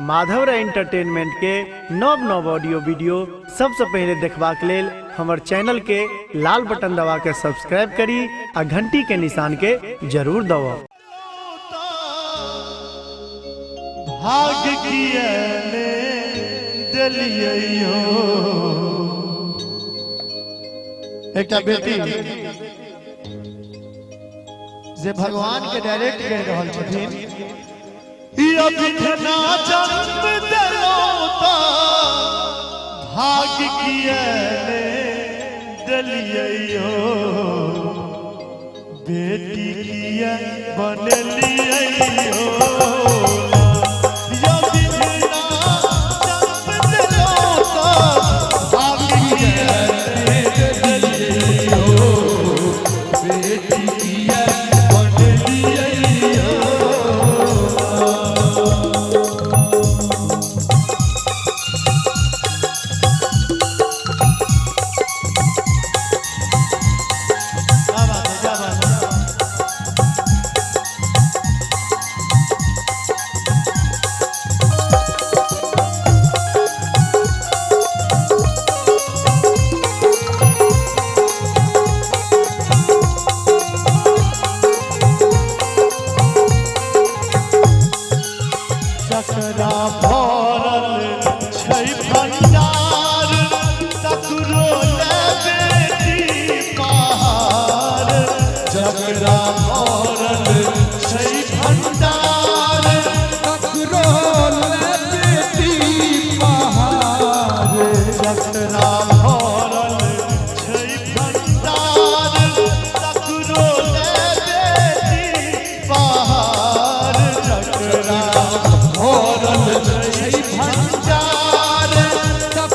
Madhav entertainment के नव नव ऑडियो वीडियो सबसे पहले देखबाक लेल हमर चैनल के लाल बटन दबा के सब्सक्राइब करी आ घंटी के निशान के जरूर दबाओ। भाग्य किए दिलियो एक बेटी जे भगवान के डायरेक्ट कह रहल छथिन बिना जन्म दिलो तो भाग्य किए दिलियो बेटी किए बनलियो जकरा भरल छै भंडार तकरो ले बेटी पहाड़ जकरा भरल छै भंडार तकरो ले बेटी पहाड़ जकरा भरल छै भंडार तकरो ले बेटी पहाड़ जकरा भंडार तक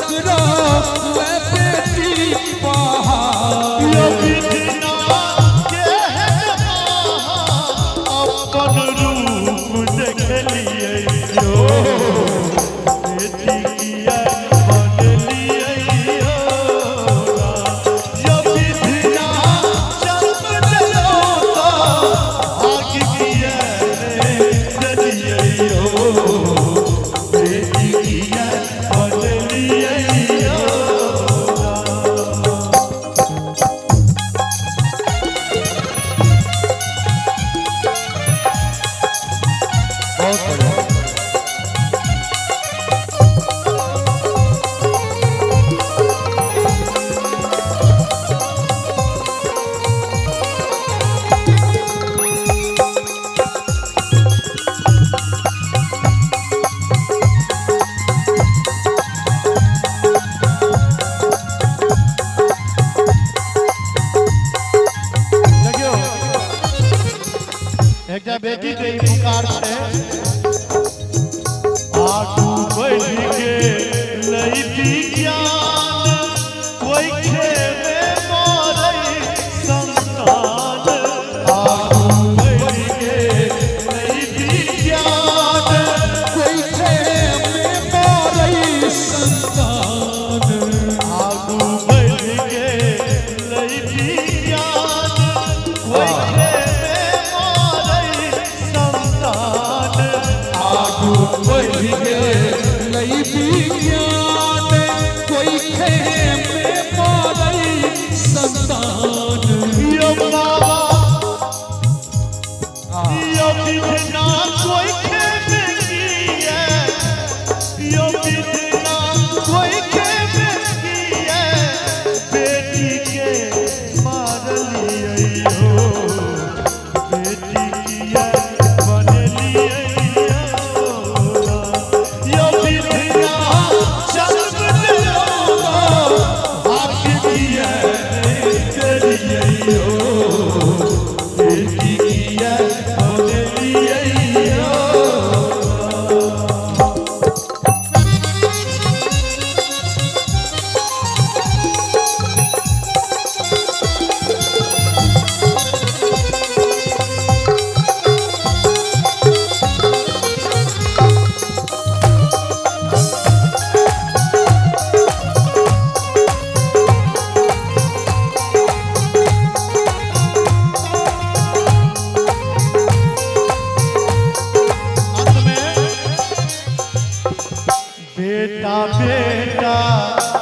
बेटा बेटा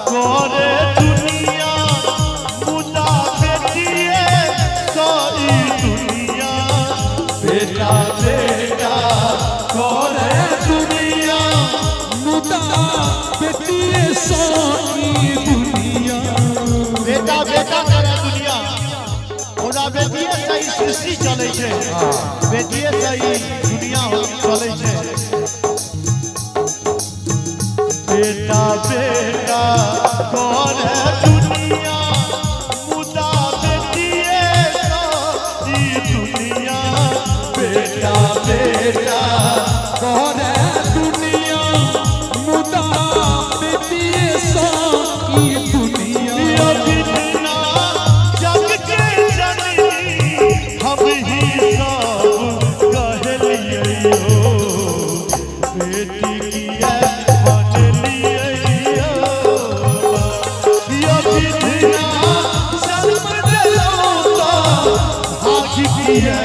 करे दुनिया मुदा बेटिए सोई दुनिया बेटा बेटा करे दुनिया मुदा बेटिए सोई दुनिया बेटा बेटा करे दुनिया मुदा बेटिए सही सृष्टि चले छे बेटिए सही दुनिया चले छे बेटा बेटा करे दुनिया मुदा बेटिए सोई दुनिया बेटा बेटा करे दुनिया मुदा बेटिए सोई दुनिया यो बिना जग के जननी हम ही सब कहलिए बेटी किया बनलिए यो बिना सब बदलो तो आँख किया